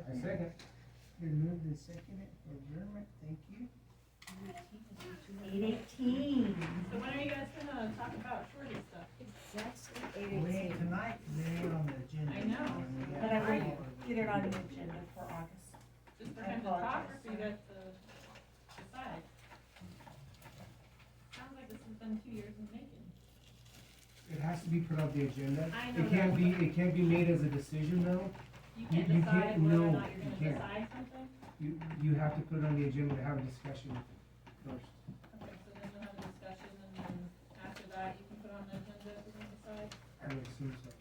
second? I second. Been moved and seconded for adjournment, thank you. 8:18. So when are you guys gonna talk about shorty stuff? Exactly We ain't tonight, they ain't on the agenda. I know. But I will get it on the agenda for August. Just for I him to talk or apologize. for you guys to decide? Sounds like this has been 2 years in the making. It has to be put on the agenda. I know It can't that. it can't be made as a decision though. You can't You decide can't- whether no, or not you're you gonna can't. decide something? You have to put it on the agenda to have a discussion first. Okay, so then you'll have a discussion and then after that you can put on the agenda if you're gonna decide? I would assume so.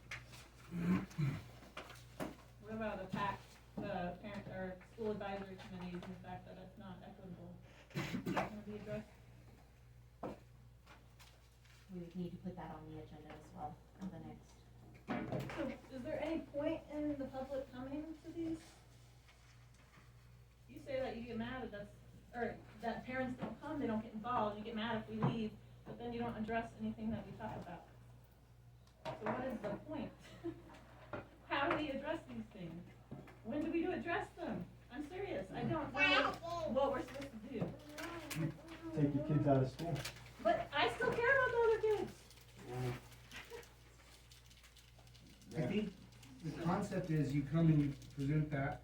What about the PAC, the parent or school advisory committees and the fact that it's not equitable? Is that gonna be addressed? We would need to put that on the agenda as well for the next. So is there any point in the public coming to these? You say that you get mad at us, or that parents don't come, they don't get involved, you get mad if we leave, but then you don't address anything that we talk about. So what is the point? How do we address these things? When do we address them? I'm serious, I don't know what we're supposed to do. Take your kids out of school. But I still care about the other kids. I think the concept is you come and you present that,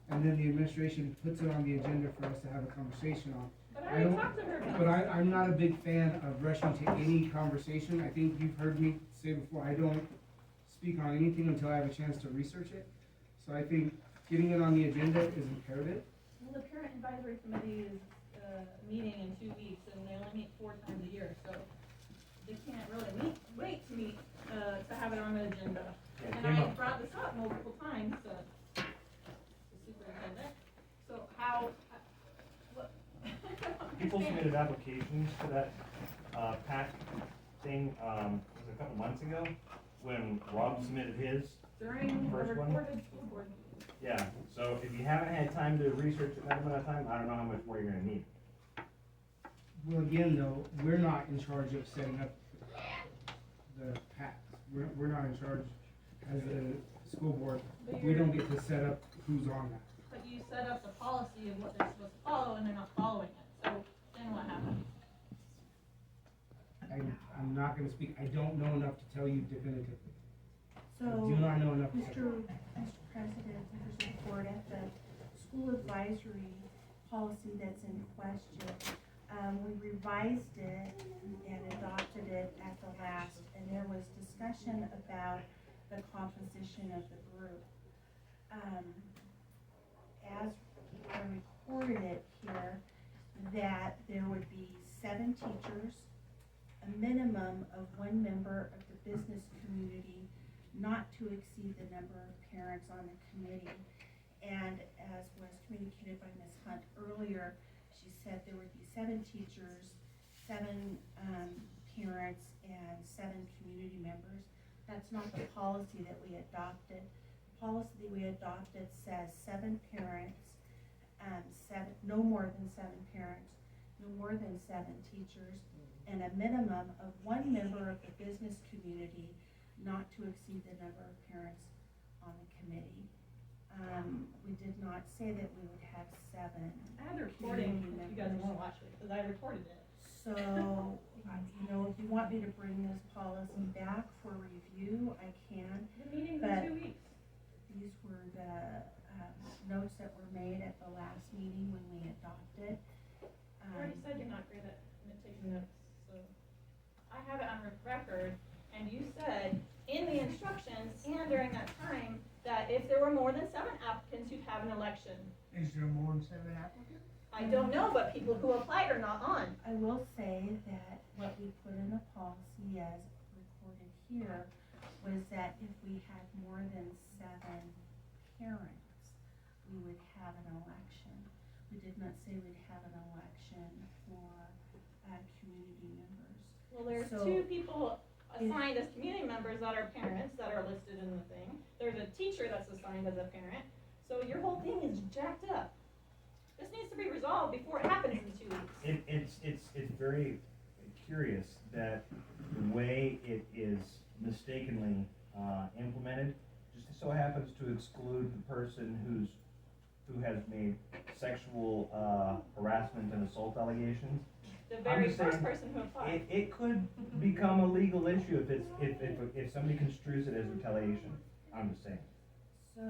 and then the administration puts it on the agenda for us to have a conversation on. But I I already don't- talked to her about But it. I'm not a big fan of rushing to any conversation. I think you've heard me say before, I don't speak on anything until I have a chance to research it. So I think getting it on the agenda is imperative. Well, the parent advisory committee is, meeting in 2 weeks, and they only meet 4 times a year, so they can't really wait to meet, to have it on the agenda. Yeah, it And came I up. brought this up multiple times to the superintendent, so how, what? People submitted applications to that, PAC thing, was it a couple months ago? When Rob submitted his, During the First one? recorded school board meeting. yeah, so if you haven't had time to research it that amount of time, I don't know how much more you're gonna need. Well, again, though, we're not in charge of setting up the PACs. We're not in charge as a school board. But We you're- don't get to set up who's on that. But you set up the policy of what they're supposed to follow, and they're not following it, so then what happens? I'm not gonna speak, I don't know enough to tell you definitively. I So, do not know enough to say. Mr. President, members of the board, at the school advisory policy that's in question, we revised it and adopted it at the last, and there was discussion about the composition of the group. As I recorded it here, that there would be 7 teachers, a minimum of 1 member of the business community, not to exceed the number of parents on the committee. And as was communicated by Ms. Hunt earlier, she said there would be 7 teachers, 7 parents, and 7 community members. That's not the policy that we adopted. The policy we adopted says 7 parents, no more than 7 parents, no more than 7 teachers, and a minimum of 1 member of the business community, not to exceed the number of parents on the committee. We did not say that we would have 7. I had the recording, if you guys wanna watch it, because I recorded it. So, if you want me to bring this policy back for review, I can. The meeting's But- in 2 weeks. These were the notes that were made at the last meeting when we adopted. You already said you're not great at taking notes, so. I have it on record, and you said in the instructions and during that time, that if there were more than 7 applicants, you'd have an election. Is there more than 7 applicants? I don't know, but people who applied are not on. I will say that what we put in the policy as recorded here was that if we had more than 7 parents, we would have an election. We did not say we'd have an election for community members. Well, there's So- 2 people assigned as community members that are parents that are listed in the thing. There's a teacher that's assigned as a parent, so your whole thing is jacked up. This needs to be resolved before it happens in 2 weeks. It's very curious that the way it is mistakenly implemented just so happens to exclude the person who's who has made sexual, harassment and assault allegations. The very just first saying, person who applied. It could become a legal issue if somebody construes it as retaliation, I'm just saying. So,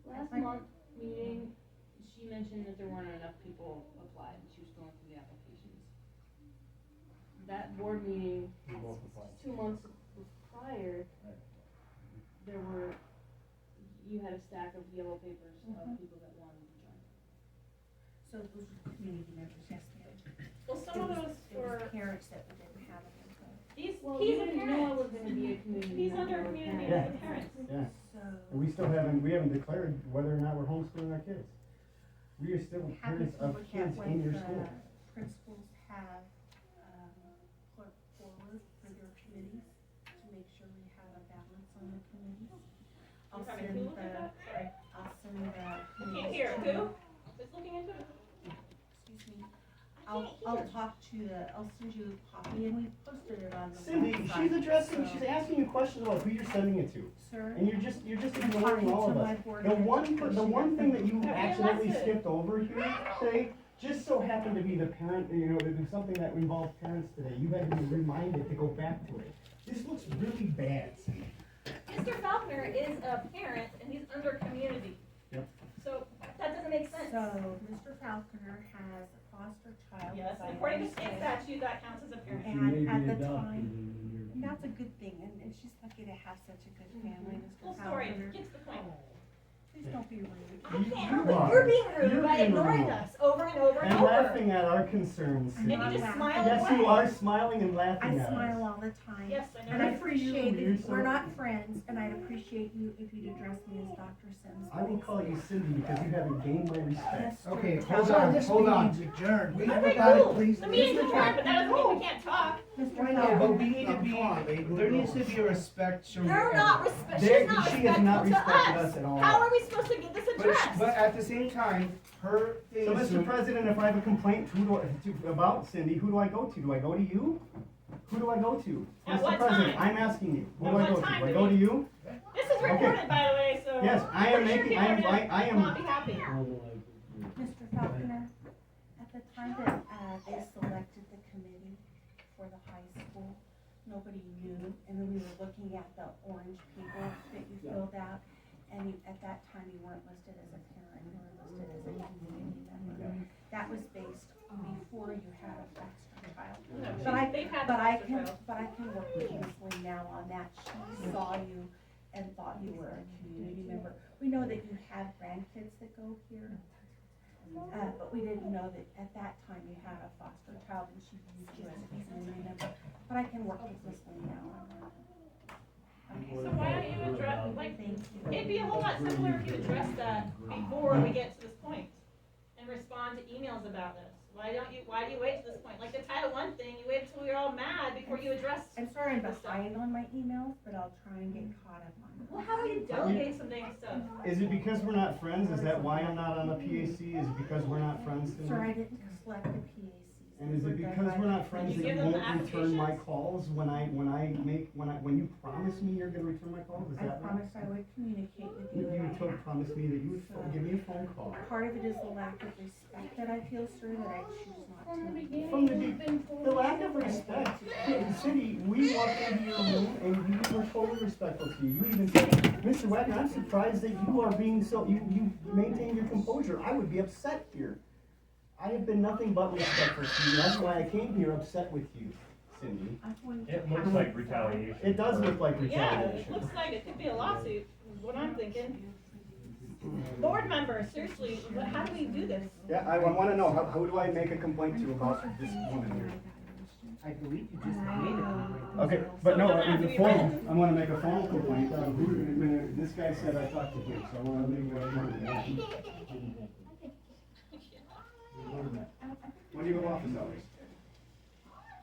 Last month meeting, she mentioned that there weren't enough people applied, and she was going through the applications. That board meeting, 2 months prior, you had a stack of yellow papers of people that wanted to join. so those are community members, yes, ma'am. Well, some of those It was were, parents that we didn't have in info. he's Well, a you didn't know I parent. was gonna be a community He's member under or community parent. as a parent. Yeah, So, and we haven't declared whether or not we're homeschooling our kids. We are still happy parents to of look at kids what in your the school. principals have, put forward for their committees to make sure we have a balance on the committees. I'll You're having send who look at that? Sorry. I'll send the. I can't committees hear. to- Who? Who's looking into it? Excuse me. I I'll can't hear. talk to I'll send you a copy and we posted it on the Cindy, website, she's addressing, so- she's asking you questions about who you're sending it to, Sir, and you're just I'm ignoring talking all to of my us. board The education one thing that you Have you accidentally elected? skipped over here today, just so happened to be the parent, you know, there's something that involved parents today. You had to be reminded to go back to it. This looks really bad, Cindy. Mr. Falconer is a parent and he's under community. Yep. So that doesn't make sense. So, Mr. Falconer has a foster child. Yes, as I according to state understand. statute, that counts as a parent. And at the time, and that's a good thing, and she's lucky to have such a good family, Full Mr. story, Falconer. gets the point. Please don't be rude. I can't You help it, are. you're being rude You're by being ignoring rude. us over and over and And over. laughing at our concerns, I'm Cindy. And you not just laughing. smile Yes, away. you are smiling and I laughing at smile us. all the time. Yes, I know. And I Good for you. appreciate You're it, so- we're not friends, and I'd appreciate you if you'd address me as Dr. Sims. I will call you Cindy because you haven't gained my respect. Mr. Okay, Falconer. hold Sorry, on, this hold on. meeting's adjourned. We- Okay, Everybody, cool. please. The meeting's listen. adjourned, but that doesn't mean we can't talk. Mr. I know, but we Falconer. need to be, Come on, babe, there needs to be a respect shown. to They're everyone. not respect, They- she's not she has not respectful to respected us. us at all. How are we supposed to get this But, addressed? but at the same time, her thing So, is. Mr. President, if I have a complaint about Cindy, who do I go to? Do I go to you? Who do I go to? At Mr. what President, time? I'm asking you. Who At do I what go to? time Do I do go we- to you? This is recorded, by the way, so. Yes, I am I'm pretty making- sure I am- people are I am- gonna not be happy. Mr. Falconer, at the time that, they selected the committee for the high school, nobody knew, and then we were looking at the orange people that you filled out, and at that time you weren't listed as a parent, you were listed as a community member. That was based before you had a foster child. No, But they've had But I foster can, child. but I can work with Ms. Lynn now on that. She saw you and thought you were a community member. We know that you have grandkids that go here, but we didn't know that at that time you had a foster child and she viewed you as a community member. But I can work with Ms. Lynn now on that. Okay. So why don't you address, like, Thank you. it'd be a whole lot simpler if you addressed that before we get to this point and respond to emails about this. Why do you wait to this point? Like the Title I thing, you waited till we were all mad before you addressed. I'm sorry I'm behind on my emails, but I'll try and get caught up on it. Well, how are you delegating some dang stuff? Is it because we're not friends? Is that why I'm not on the PAC? Is it because we're not friends, Cindy? Sir, I didn't select the PACs. And is it because we're not friends you that give you them the won't return my applications? calls when you promise me you're gonna return my calls? Is I that right? promised I would communicate with you. You and I have. promised me that you would give me a phone call. Part of it is the lack of respect that I feel, sir, that I choose not From the to. beginning, From the you've been The lack of respect, Cindy, we walked into your room and you were totally respectful to you. You even said, Mr. Wagner, I'm surprised that you are being so, you maintain your composure. I would be upset here. I have been nothing but respectful to you. That's why I came here upset with you, Cindy. I'm going to It looks have- like retaliation. It does look like Yeah, it retaliation. looks like it could be a lawsuit, is what I'm thinking. Board members, seriously, how do we do this? Yeah, I wanna know, who do I make a complaint to about this woman here? I believe you just made it. Okay, but no, So it doesn't have to the be phone, written. I wanna make a phone complaint, this guy said I talked to him, so I wanna make a phone complaint. When do you have office hours?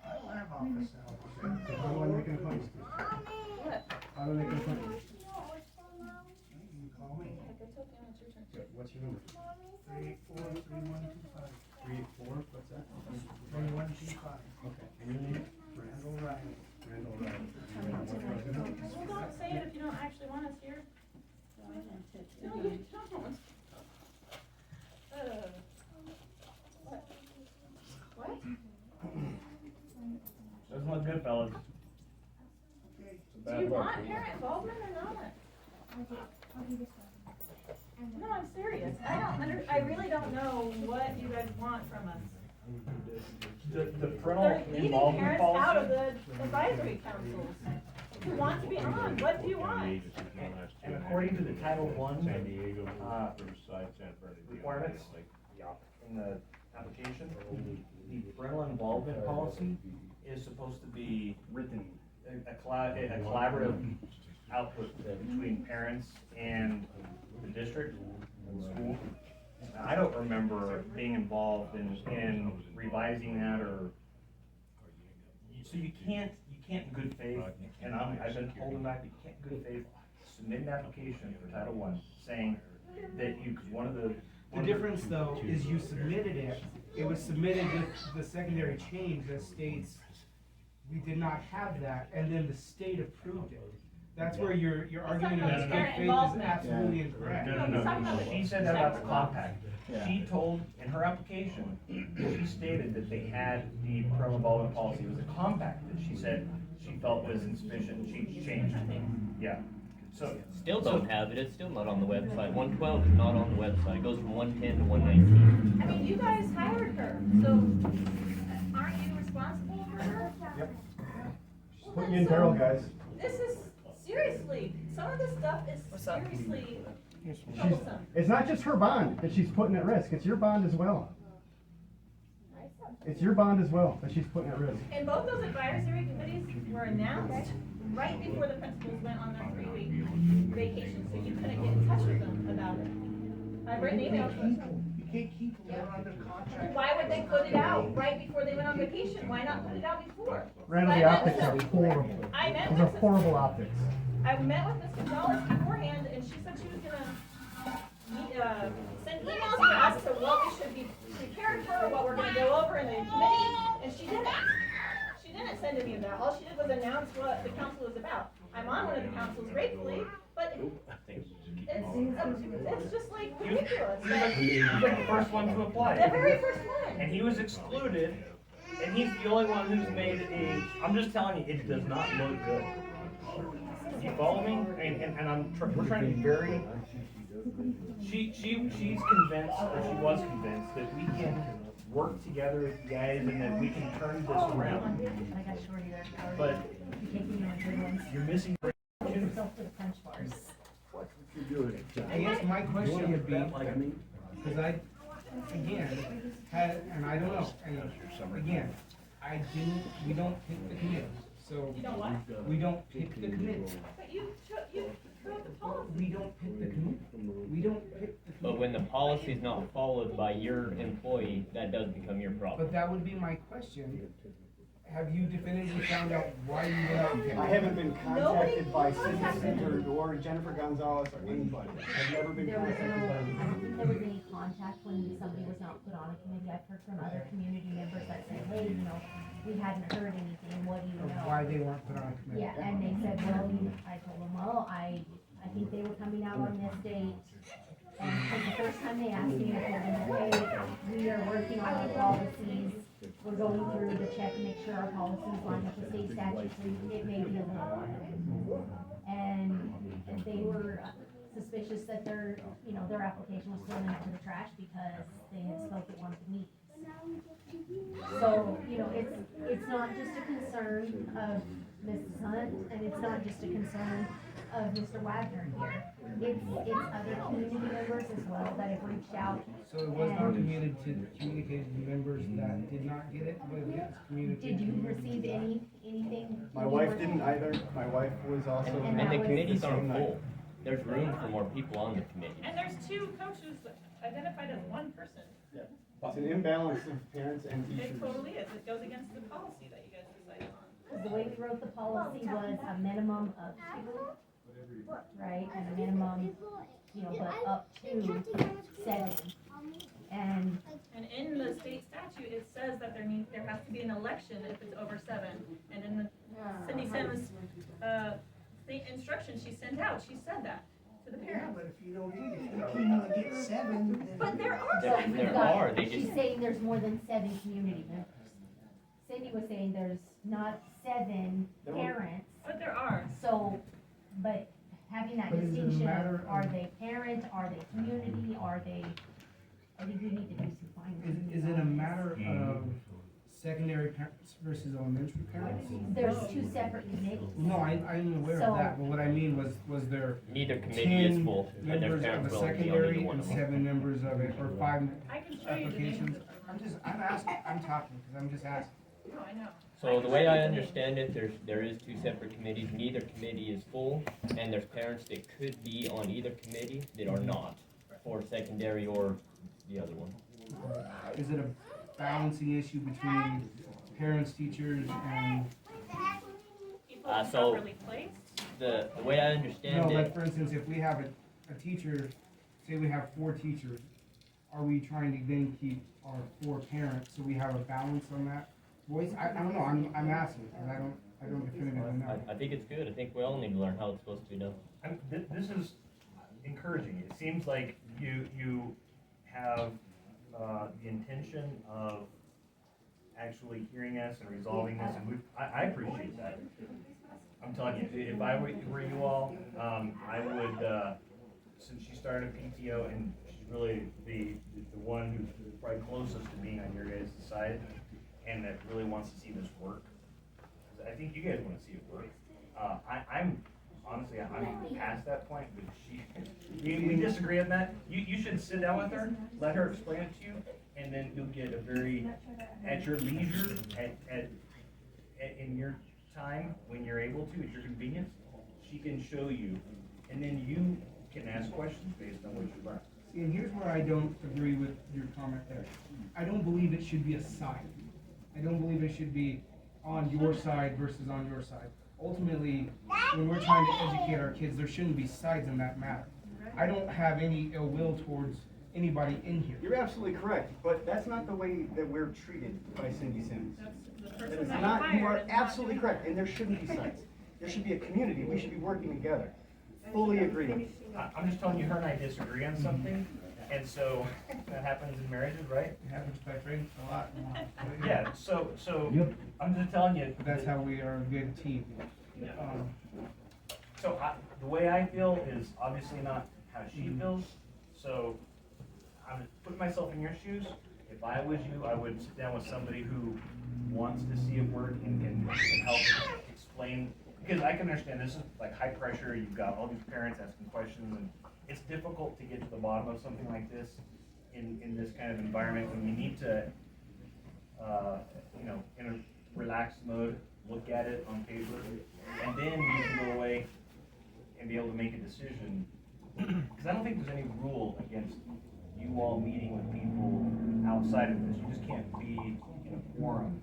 I don't have office hours. So how do I make an appointment? What? How do I make an appointment? You can call me, Like I told you, it's your turn. Yeah, what's your number? 384-3125. 384, what's that? 3125. Okay, and your name? Randall Riley. Randall Riley. Well, don't say it if you don't actually want us here. No, you don't. No, I'm serious. I really don't know what you guys want from us. The parental They're leaving involvement parents out of policy, the advisory councils who want to be on. What do you want? and according to the Title I, requirements in the application, the parental involvement policy is supposed to be written, a collaborative output between parents and the district and the school. I don't remember being involved in revising that or, so you can't in good faith, and I've been holding back, you can't in good faith submit an application for Title I saying that you, cause one of the. The difference though is you submitted it was submitted with the secondary change that states we did not have that, and then the state approved it. That's where your argument talking of about good parent faith is involvement. absolutely incorrect. No, she said that about the compact. She told, in her application, she stated that they had the parental involvement policy, it was a compact that she said she felt was insufficient, she changed it. Yeah, so. Still don't have it, it's still not on the website. 112 is not on the website, it goes from 110 to 119. I mean, you guys hired her, so aren't you responsible for her? Yep. Just putting you in peril, guys. This is, seriously, some of this stuff is seriously troublesome. It's not just her bond that she's putting at risk, it's your bond as well. It's your bond as well that she's putting at risk. And both those advisory committees were announced right before the principals went on their 3-week vacation, so you couldn't get in touch with them about it. I've written emails. You can't keep them, they're under contract. Why would they put it out right before they went on vacation? Why not put it out before? Randall, the optics are horrible. I met Those are with horrible optics. I met with Ms. Gonzalez beforehand, and she said she was gonna send emails for us to what we should be prepared for, what we're gonna go over in the committee, and she didn't. She didn't send any of that. All she did was announce what the council was about. I'm on one of the councils gratefully, but it's just like ridiculous. He was like the first one to The apply. very first one. And he was excluded, and he's the only one who's made I'm just telling you, it does not look good. You follow me? And we're trying to be very, she's convinced, or she was convinced, that we can work together with you guys and that we can turn this around. I got shorty there. But You're taking your good ones. you're missing. Yourself to the punch bars. I guess my question would be, because I, again, had, and I don't know, and again, we don't pick the committee, so. You know what? We don't pick the committee. But you wrote the policy. We don't pick the committee. We don't pick the committee. But when the policy's not followed by your employee, that does become your problem. But that would be my question. Have you definitively found out why you went out and picked? I haven't been contacted by Cindy Center or Jennifer Gonzalez or anybody. I've never been There was contacted by I don't anybody. think there was any contact when somebody was not put on a committee. I've heard from other community members that said, hey, we hadn't heard anything, what do you Of know? why they weren't put on a committee? Yeah, and they said, well, I told them, well, I think they were coming out on this date. And the first time they asked me, I told them, hey, we are working on our policies. We're going through to check and make sure our policies line up with state statutes, and it may be a little while. And they were suspicious that their application was thrown into the trash because they had spoke at one of the meetings. So, it's not just a concern of Mrs. Hunt, and it's not just a concern of Mr. Wagner here. It's other community members as well that have reached out. So it was not communicated to members that did not get it, but it was communicated. Did you to members receive that- anything? My wife didn't either. My wife was also. And And the that was committees the aren't same full. There's room for more people on the committee. And there's 2 coaches identified as one person. It's an imbalance of parents and It teachers. totally is. It goes against the policy that you guys decided on. Because the way we wrote the policy was a minimum of 2, right, and a minimum, but up to 7. And And in the state statute, it says that there has to be an election if it's over 7. And in the Cindy Sims, state instruction she sent out, she said that to the Yeah, parents. but if you cannot get 7, then. But there are There- 7. there are, they she's just- saying there's more than 7 community members. Cindy was saying there's not 7 There were- parents, But there are. so, but having that But is it a distinction matter of, are of- they parent, are they community, I think we need to do some findings. Is it a matter of secondary parents versus elementary parents? There's two separate committees. No, I'm aware So- of that, but what I mean was there Neither committee is 10 full, and their members of parents the will be on either secondary one and of them. 7 members of it, or 5 I can show you the names applications? of I'm asking, I'm talking, because I'm just asking. No, I know. So the way I understand it, there is 2 separate committees, neither committee is full, and there's parents that could be on either committee that are not, for secondary or the other one. Is it a balancing issue between parents, teachers, and, People So- properly placed. The way I no, understand like, it, for instance, if we have a teacher, say we have 4 teachers, are we trying to then keep our 4 parents, so we have a balance on that voice? I don't know, I'm asking, because I don't definitively know. I think it's good, I think we all need to learn how it's supposed to be done. This is encouraging. It seems like you have the intention of actually hearing us and resolving this, and I appreciate that. I'm telling you, if I were you all, I would, since she started PTO and she's really the one who's probably closest to being on your guys' side, and that really wants to see this work, 'cause I think you guys wanna see it work. I'm honestly, I'm past that point, but we disagree on that. You should sit down with her, let her explain it to you, and then you'll get a very, at your leisure, in your time, when you're able to, at your convenience, she can show you, and then you can ask questions based on what you learn. See, and here's where I don't agree with your comment there. I don't believe it should be a side. I don't believe it should be on your side versus on your side. Ultimately, when we're trying to educate our kids, there shouldn't be sides in that matter. I don't have any ill will towards anybody in here. You're absolutely correct, but that's not the way that we're treated by Cindy Simmons. That's the That person is that you not, you are hired is not absolutely doing correct, and there shouldn't be sides. There should be a community, we should be working together. Fully agree. I'm just telling you, her and I disagree on something, and so, that happens in marriages, right? It happens by trade a lot. Yeah, so, I'm just telling you. But that's how we are a good team. So the way I feel is obviously not how she feels, so I'm putting myself in your shoes. If I was you, I would sit down with somebody who wants to see it work and can help explain, because I can understand this is like high pressure, you've got all these parents asking questions, and it's difficult to get to the bottom of something like this in this kind of environment, when you need to, in a relaxed mode, look at it on paper, and then you can go away and be able to make a decision. Because I don't think there's any rule against you all meeting with people outside of this. You just can't be in a forum,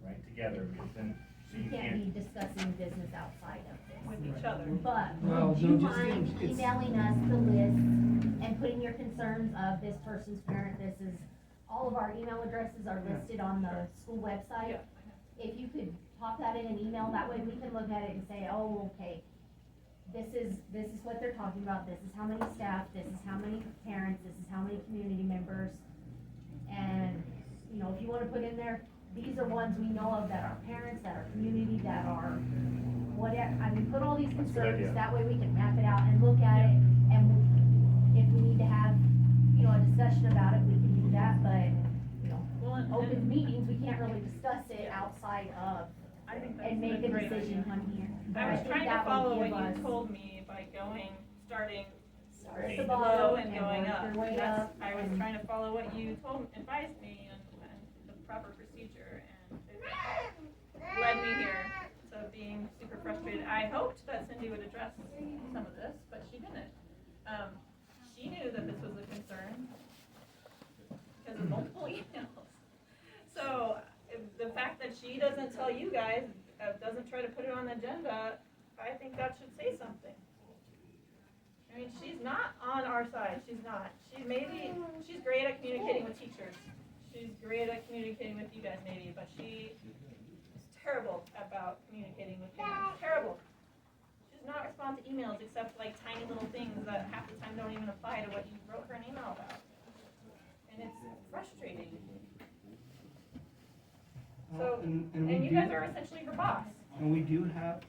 right, together, because then, so you You can't can't. be discussing business outside of this. with each other. But Well, would you no, just mind it's- emailing us the list and putting your concerns of this person's parent, this is, all of our email addresses are listed on the school website. Yeah. If you could pop that in an email, that way we can look at it and say, oh, okay, this is what they're talking about, this is how many staff, this is how many parents, this is how many community members. And, if you wanna put in there, these are ones we know of that are parents, that are community, that are whatever, put all these That's a good concerns, idea. that way we can map it out and look at it. And if we need to have, a discussion about it, we can do that, but, Well, and open meetings, we can't really discuss it outside of, I think that's and make a a great decision idea. on here. I was think trying to that would follow what give you us- told me by starting Start at the low bottom and and going work up. your way That's- up. I was and- trying to follow what you advised me and the proper procedure, and it led me here to being super frustrated. I hoped that Cindy would address some of this, but she didn't. She knew that this was a concern because of multiple emails. So the fact that she doesn't tell you guys, doesn't try to put it on the agenda, I think that should say something. I mean, she's not on our side, she's not. She's great at communicating with teachers. She's great at communicating with you guys maybe, but she is terrible about communicating with parents, terrible. She does not respond to emails except like tiny little things that half the time don't even apply to what you wrote her an email about. And it's frustrating. So, we and you do- guys are essentially her boss. And we do have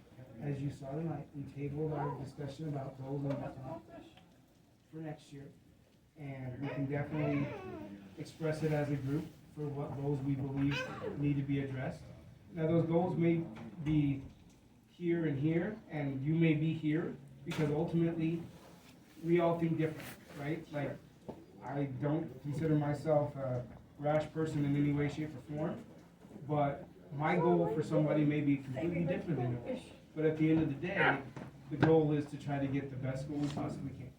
as you saw tonight, we tabled our discussion about goals and whatnot for next year. And we can definitely express it as a group for what goals we believe need to be addressed. Now, those goals may be here and here, and you may be here, because ultimately, we all think different, right? Like, I don't consider myself a rash person in any way, shape, or form, but my goal for somebody may be completely different than yours. But at the end of the day, the goal is to try to get the best goal we possibly can.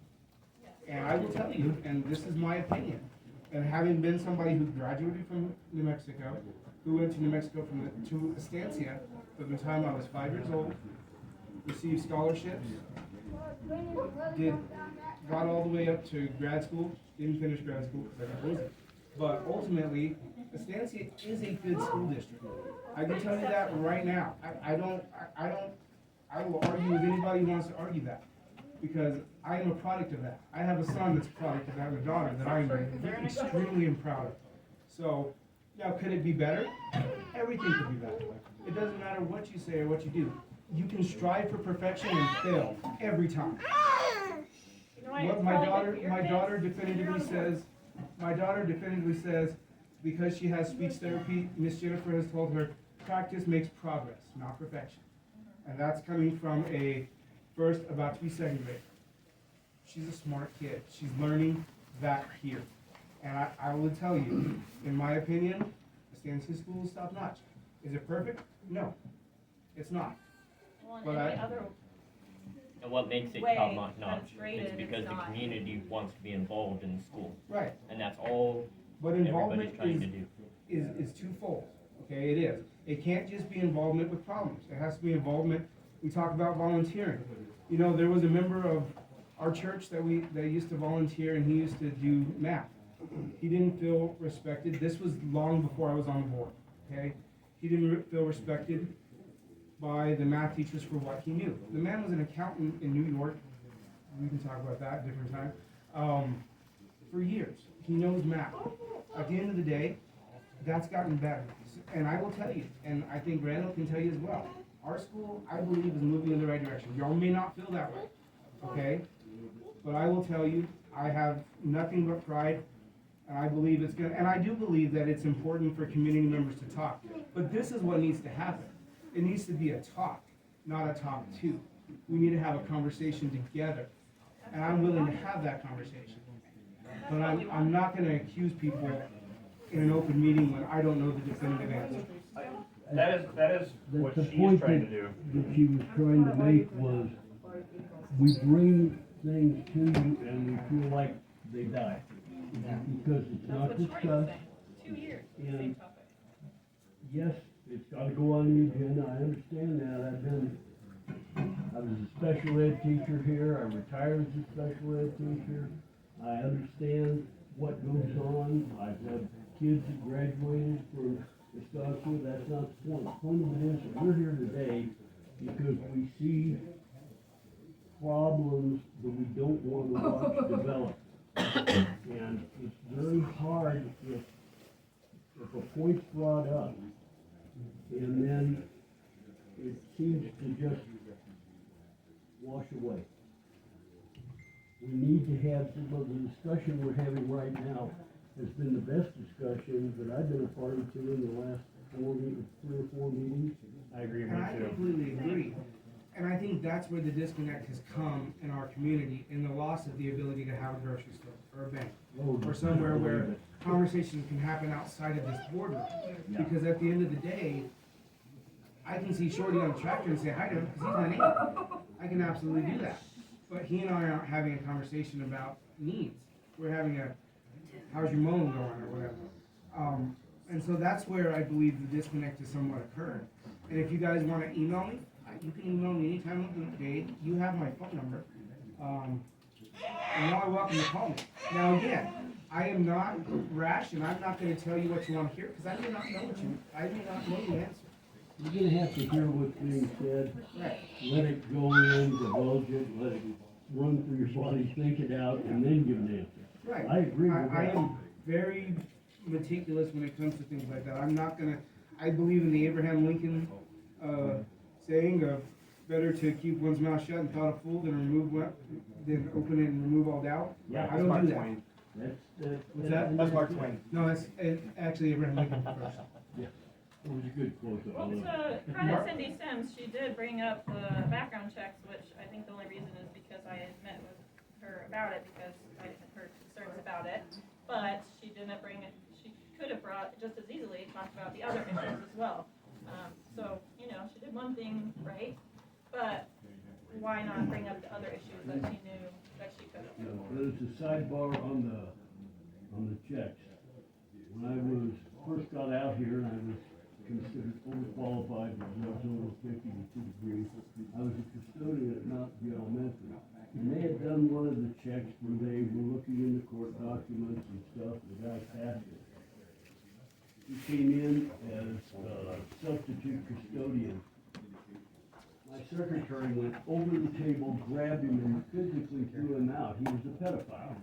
And I will tell you, and this is my opinion, and having been somebody who graduated from New Mexico, who went to New Mexico to Estancia from the time I was 5 years old, received scholarships, got all the way up to grad school, didn't finish grad school because I got busy. But ultimately, Estancia is a good school district. I can tell you that right now. I will argue with anybody who wants to argue that, because I am a product of that. I have a son that's a product of that, and a daughter that I am extremely proud of. So, now could it be better? Everything could be better. It doesn't matter what you say or what you do. You can strive for perfection and fail every time. What my daughter definitively says, because she has speech therapy, Miss Jennifer has told her, practice makes progress, not perfection. And that's coming from a first, about to be second grade. She's a smart kid. She's learning that here. And I will tell you, in my opinion, Estancia School is top notch. Is it perfect? No, it's not. Well, But and any other And what makes it way top that notch it's graded, is because it's the not. community wants to be involved in the school. Right. And that's all But involvement everybody's trying to do. is twofold. Okay, it is. It can't just be involvement with problems. It has to be involvement. We talk about volunteering. You know, there was a member of our church that used to volunteer, and he used to do math. He didn't feel respected. This was long before I was on the board. Okay, he didn't feel respected by the math teachers for what he knew. The man was an accountant in New York. We can talk about that at a different time. For years, he knows math. At the end of the day, that's gotten better. And I will tell you, and I think Randall can tell you as well, our school, I believe, is moving in the right direction. Y'all may not feel that way, okay? But I will tell you, I have nothing but pride, and I believe it's gonna, and I do believe that it's important for community members to talk. But this is what needs to happen. It needs to be a talk, not a talk to. We need to have a conversation together, and I'm willing to have that conversation. But I'm not gonna accuse people in an open meeting when I don't know the definitive answer. That is what The she is point trying that, to do. that she was trying to make was, we bring things to you and we feel like they die. Because it's not That's what Troy was discussed. saying. 2 years, And- same topic. Yes, it's gotta go on the agenda, I understand that. I was a special ed teacher here, I retired as a special ed teacher. I understand what goes on. I've had kids that graduated from Estancia, that's not the point. The point of it is, that we're here today because we see problems that we don't want to watch develop. And it's very hard if a point's brought up and then it seems to just wash away. We need to have some of the discussion we're having right now has been the best discussion that I've been a part of in the last 3 or 4 meetings. I agree, And I me too. completely agree. And I think that's where the disconnect has come in our community, in the loss of the ability to have a grocery store or a bank, or somewhere where conversations can happen outside of this boardroom. Because at the end of the day, I can see Shorty on the tractor and say hi to him because he's my neighbor. I can absolutely do that. But he and I aren't having a conversation about needs. We're having a, how's your mowing going or whatever. And so that's where I believe the disconnect has somewhat occurred. And if you guys want to email me, you can email me anytime of the day. You have my phone number. And you're welcome to call me. Now again, I am not rash and I'm not going to tell you what you want to hear because I may not know the answer. You're gonna have to hear what's being said. Right. Let it go in, divulge it, let it run through your body, think it out, and then give an answer. Right. I agree with I that. am very meticulous when it comes to things like that. I'm not gonna, I believe in the Abraham Lincoln, saying of, better to keep one's mouth shut and thought a fool than open it and remove all doubt. Yeah, I don't do that. What's that? That's Mark Twain. No, that's actually Abraham Lincoln first. It was a good quote. Well, to credit Cindy Sims, she did bring up the background checks, which I think the only reason is because I had met with her about it, because I had heard concerns about it. But she didn't bring it, she could have brought, just as easily, talked about the other issues as well. So, you know, she did one thing right, but why not bring up the other issues that she knew that she could have? There's a sidebar on the checks. When I first got out here, I was considered overqualified because I was over 50 with 2 degrees. I was a custodian at Mountain Elementary. And they had done one of the checks where they were looking into court documents and stuff, the guy passed it. He came in as substitute custodian. My secretary went over the table, grabbed him, and physically threw him out. He was a pedophile.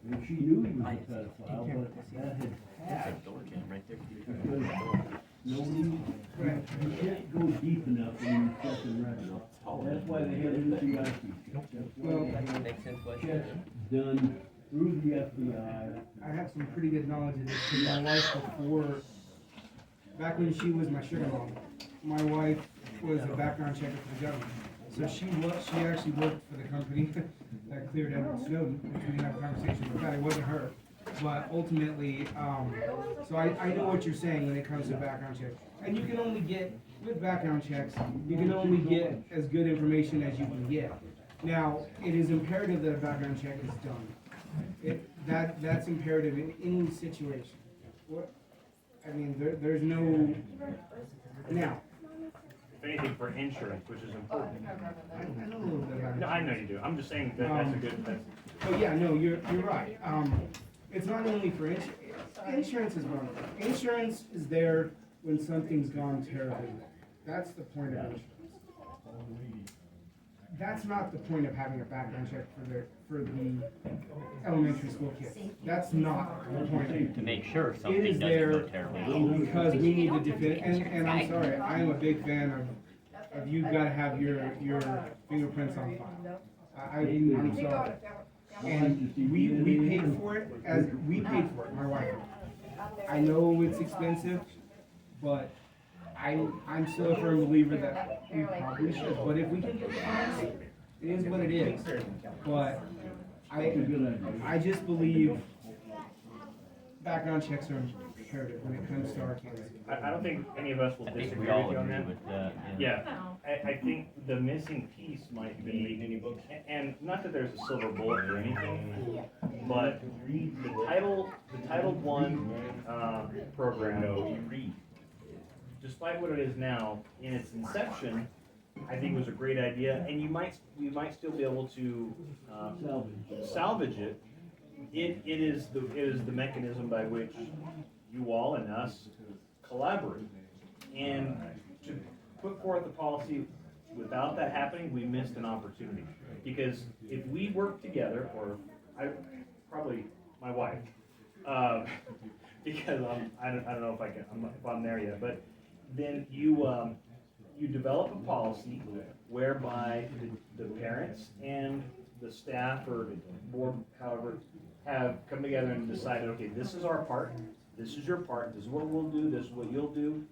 And she knew he was a pedophile, but that had passed. Because nobody, you can't go deep enough when you're checking records. That's why they have NCIC. Well, Makes sense, what? Checks done through the FBI. I have some pretty good knowledge of this, because my wife before, back when she was my sugar mom, my wife was a background checker for the government. So she actually worked for the company that cleared Edward Snowden, which we didn't have a conversation about that, it wasn't her. But ultimately, so I know what you're saying when it comes to background checks. And you can only get, with background checks, you can only get as good information as you can get. Now, it is imperative that a background check is done. That's imperative in any situation. I mean, there's no, now. If anything, for insurance, which is important. I know a little bit about it. No, I know you do. I'm just saying that that's a good, But yeah, no, you're right. It's not only for insurance is one thing. Insurance is there when something's gone terribly wrong. That's the point of insurance. That's not the point of having a background check for the elementary school kids. That's not the point. To make sure It something is doesn't there go terribly. because we need to defend, and I'm sorry, I am a big fan of you gotta have your fingerprints on file. I'm sorry. And we paid for it, my wife. I know it's expensive, but I'm still a firm believer that we probably should, but if we can get it, it is what it is. But I just believe background checks are imperative when it comes to our kids. I don't think any of us will I think disagree we all with you on agree that. with that. Yeah, No. I think the missing piece might be, and not that there's a silver bullet or anything, but the Title I program, despite what it is now, in its inception, I think was a great idea, and we might still be able to salvage it. It is the mechanism by which you all and us collaborate, and to put forth a policy without that happening, we missed an opportunity. Because if we work together, or probably my wife, because I don't know if I'm there yet, but then you develop a policy whereby the parents and the staff or board, however, have come together and decided, okay, this is our part, this is your part, this is what we'll do, this is what you'll do.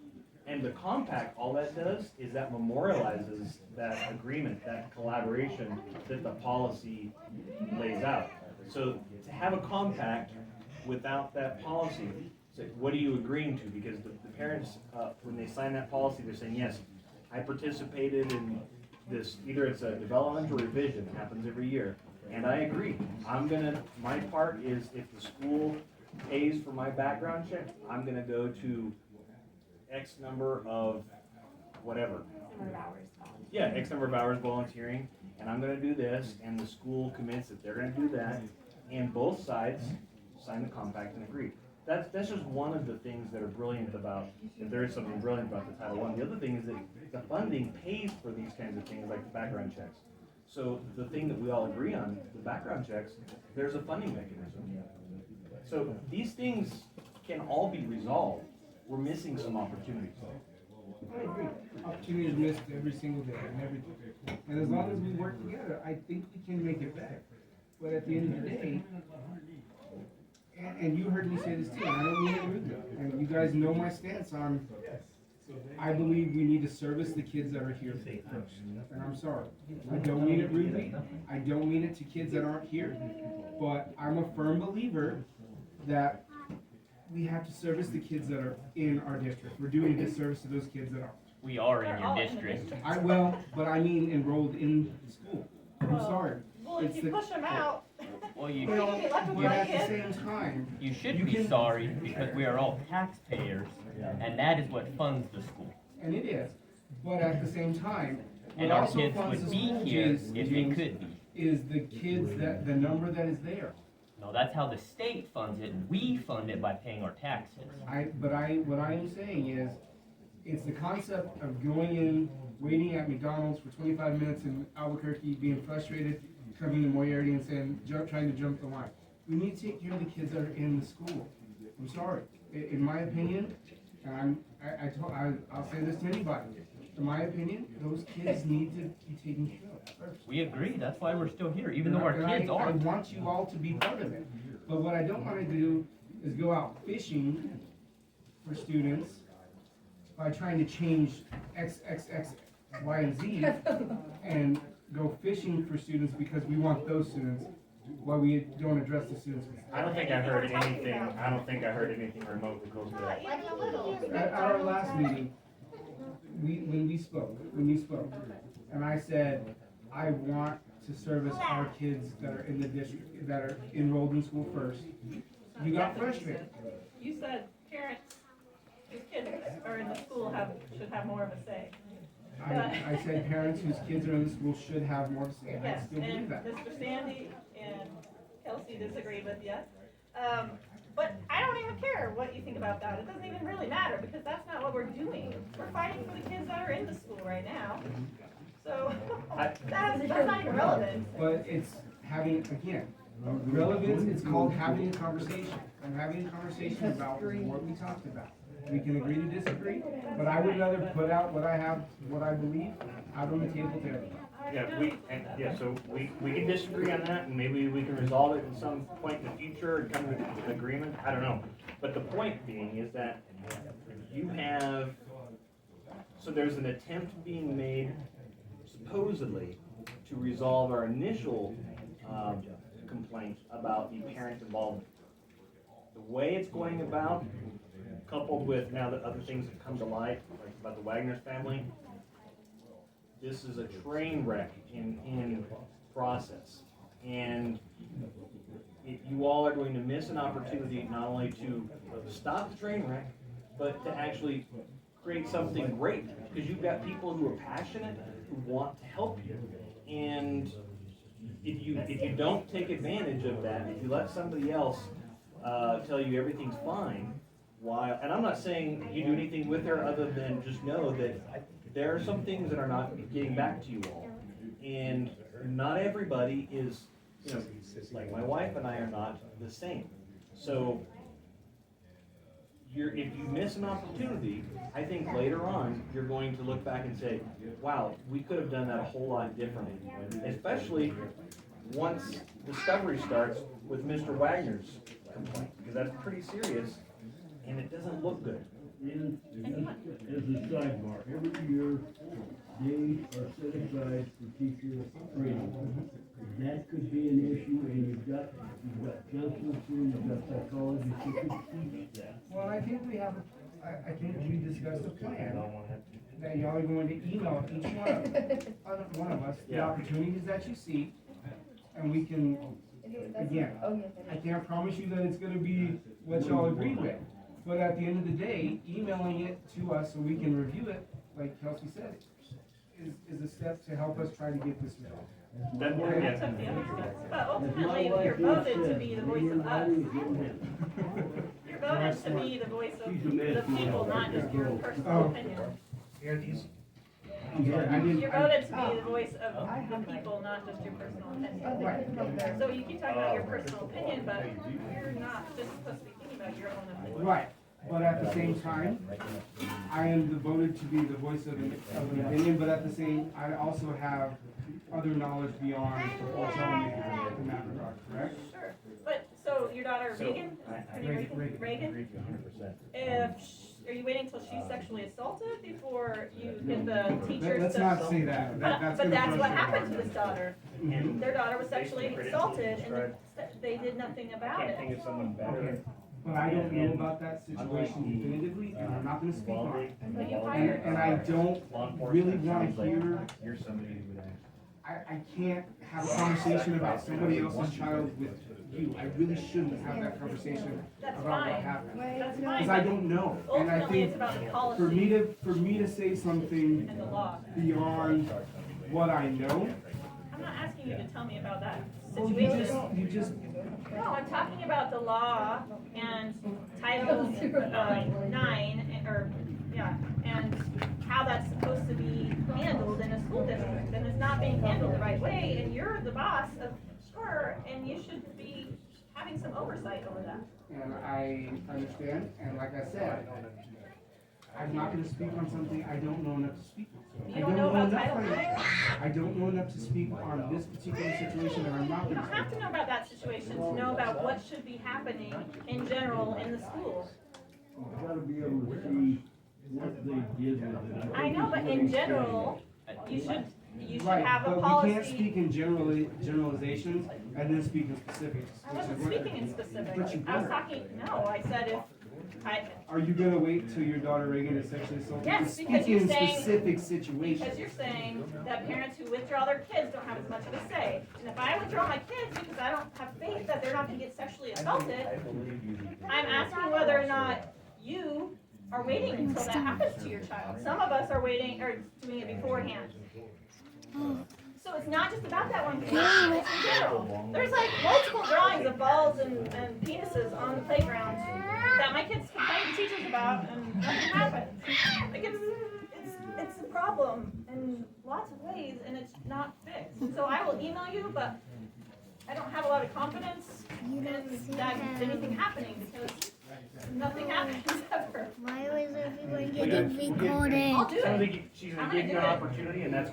And the compact, all that does is that memorializes that agreement, that collaboration that the policy lays out. So to have a compact without that policy, say, what are you agreeing to? Because the parents, when they sign that policy, they're saying, yes, I participated in this, either it's a development or revision, it happens every year. And I agree, my part is if the school pays for my background check, I'm gonna go to X number of whatever. Yeah, X number of hours volunteering, and I'm gonna do this, and the school commits that they're gonna do that, and both sides sign the compact and agree. That's just one of the things that are brilliant about, if there is something brilliant about the Title I. The other thing is that the funding pays for these kinds of things like the background checks. So the thing that we all agree on, the background checks, there's a funding mechanism. So these things can all be resolved. We're missing some opportunities. I agree. Opportunities missed every single day and everything. And as long as we work together, I think we can make it better. But at the end of the day, and you heard me say this too, and I don't mean it rudely, and you guys know my stance on, I believe we need to service the kids that are here first. And I'm sorry, I don't mean it rudely, I don't mean it to kids that aren't here, but I'm a firm believer that we have to service the kids that are in our district. We're doing a disservice to those kids that aren't. We are in They're your all in the district. district. I will, but I mean enrolled in school. I'm Well, sorry. Well, if It's you the- push them out, Well, you, you're gonna be left with But one at the kid. same time, you should You be can- sorry because we are all taxpayers, and that is what funds the school. and it is, but at the same time, And what our also kids funds would the be school, here James, if they could be. is the kids that, the number that is there. No, that's how the state funds it. We fund it by paying our taxes. What I am saying is, it's the concept of going in, waiting at McDonald's for 25 minutes in Albuquerque, being frustrated, coming to Moriarty and saying, trying to jump the line. We need to take care of the kids that are in the school. I'm sorry, in my opinion, and I'll say this to anybody, in my opinion, those kids need to be taken care of first. We agree. That's why we're still here, even though our And kids I aren't. want you all to be part of it. But what I don't wanna do is go out fishing for students by trying to change X, Y, and Z and go fishing for students because we want those students, while we don't address the students. I don't think I heard anything remotely close to that. Not even a little. At our last meeting, when we spoke, and I said, I want to service our kids that are in the district, that are enrolled in school first. You got frustrated. You said parents whose kids are in the school should have more of a say. I said parents whose kids are in the school should have more to say, and I Yes, still believe and that. Mr. Sandy and Kelsey disagree with you. But I don't even care what you think about that. It doesn't even really matter because that's not what we're doing. We're fighting for the kids that are in the school right now. So that's not even relevant. But it's having, again, relevance, it's called having a conversation. I'm having a conversation about what we talked about. We can agree to disagree, but I would rather put out what I have, what I believe, out on the table to everybody. So we can disagree on that, and maybe we can resolve it at some point in the future and come to an agreement, I don't know. But the point being is that you have, so there's an attempt being made supposedly to resolve our initial complaint about the parent involvement. The way it's going about, coupled with now that other things have come to light, like about the Wagner's family, this is a train wreck in process. And you all are going to miss an opportunity not only to stop the train wreck, but to actually create something great. Because you've got people who are passionate, who want to help you. And if you don't take advantage of that, if you let somebody else tell you everything's fine, and I'm not saying you do anything with her other than just know that there are some things that are not getting back to you all. And not everybody is, like my wife and I are not the same. So if you miss an opportunity, I think later on, you're going to look back and say, wow, we could have done that a whole lot differently. Especially once discovery starts with Mr. Wagner's complaint, because that's pretty serious. And it doesn't look good. And as a sidebar, every year, days are set aside for teacher training. That could be an issue, and you've got counselors here, you've got psychologists who could teach that. Well, I think I think we discussed a plan that y'all are going to email each one of us the opportunities that you see, and we can, again, I can't promise you that it's gonna be what y'all agree with, but at the end of the day, emailing it to us so we can review it, like Kelsey said, is a step to help us try to get this resolved. I took the other steps, but ultimately, you're voted to be the voice of us. You're voted to be the voice of the people, not just your personal opinion. You're voted to be the voice of the people, not just your personal opinion. So you keep talking about your personal opinion, but you're not just supposed to be thinking about your own opinion. Right, But at the same time, I am devoted to be the voice of an opinion, but at the same, I also have other knowledge beyond what's on me in that regard, correct? Sure, but, so your daughter Reagan, her name Reagan? Are you waiting until she's sexually assaulted before you get the teachers Let's to? not say that. But that's what happened to this daughter. Their daughter was sexually assaulted and they did nothing about Can't think it. of someone better. But I don't know about that situation definitively, and I'm not gonna speak on it. But you hired. And I don't really wanna hear, You're somebody who would I can't have a conversation about somebody else's child with you. I really shouldn't have that conversation That's about what fine. happened. That's Because fine, I but don't know, and I ultimately it's think about the for me policy to say something and the law. beyond what I know, I'm not asking you to tell me about that well, situation. you just, No, I'm talking about the law and Title 9, or, yeah, and how that's supposed to be handled in a school district, and it's not being handled the right way, and you're the boss of her, and you should be having some oversight over that. and I understand, and like I said, I'm not gonna speak on something I don't know enough to speak on. You don't know about enough Title on it. 9? I don't know enough to speak on this particular situation, and I'm not You gonna don't have speak. to know about that situation to know about what should be happening in general in the schools. You gotta be able to see what they did with it. I know, but in general, you should Right, have a but policy. we can't speak in generalizations and then speak in specifics. I which is wasn't what- speaking in But specifics. you I was better. talking, no, I said if Are you gonna wait till your daughter Reagan is sexually assaulted? Yes, You're because speaking you're in saying- specific situations. because you're saying that parents who withdraw their kids don't have as much of a say. And if I withdraw my kids because I don't have faith that they're not gonna get sexually assaulted, I'm asking whether or not you are waiting until that happens to your child. Some of us are waiting, or doing it beforehand. So it's not just about that one case, it's in general. There's like multiple drawings of balls and penises on the playground that my kids complain to teachers about, and nothing happens. Like it's a problem in lots of ways, and it's not fixed. So I will email you, but I don't have a lot of confidence in that anything happening, because nothing happens ever. Why was everyone getting recorded? I'll do I it. think she's gonna give you an opportunity, and that's,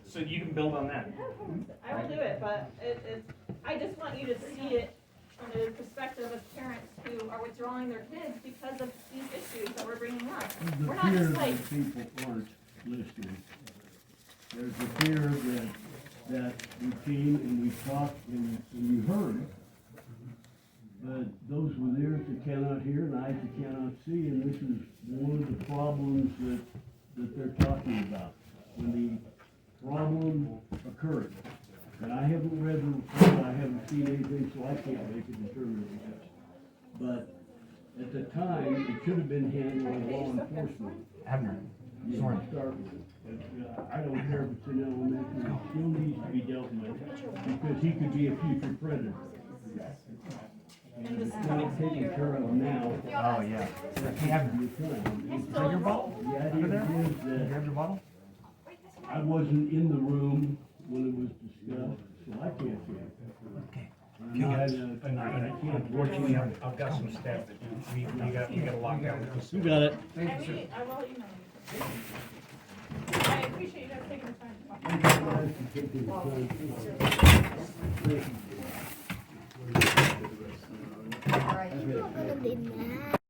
so you can build on that. I will do it, but I just want you to see it from the perspective of parents who are withdrawing their kids because of these issues that we're bringing up. We're The not fear just like, that people aren't listening. There's a fear that we came and we talked and you heard. But those with ears that cannot hear and eyes that cannot see, and this is one of the problems that they're talking about. When the problem occurred, and I haven't read the report, I haven't seen anything, so I can't make a determination. But at the time, it should have been handled by law enforcement. Abner, You sorry. start with it. I don't care if it's an elementary, it still needs to be dealt with, because he could be a future predator. in this It's coming not school taken year. care of now. Oh, yeah. Hey, Abner, Is that your bottle? The idea Over there? is Can you that grab your bottle? I wasn't in the room when it was discussed, so I can't say. Okay. I'm not, I can't. Unfortunately, I've got some stuff that we gotta lock down. You got it. I will email you. I appreciate you guys taking the time to talk. People are gonna be mad.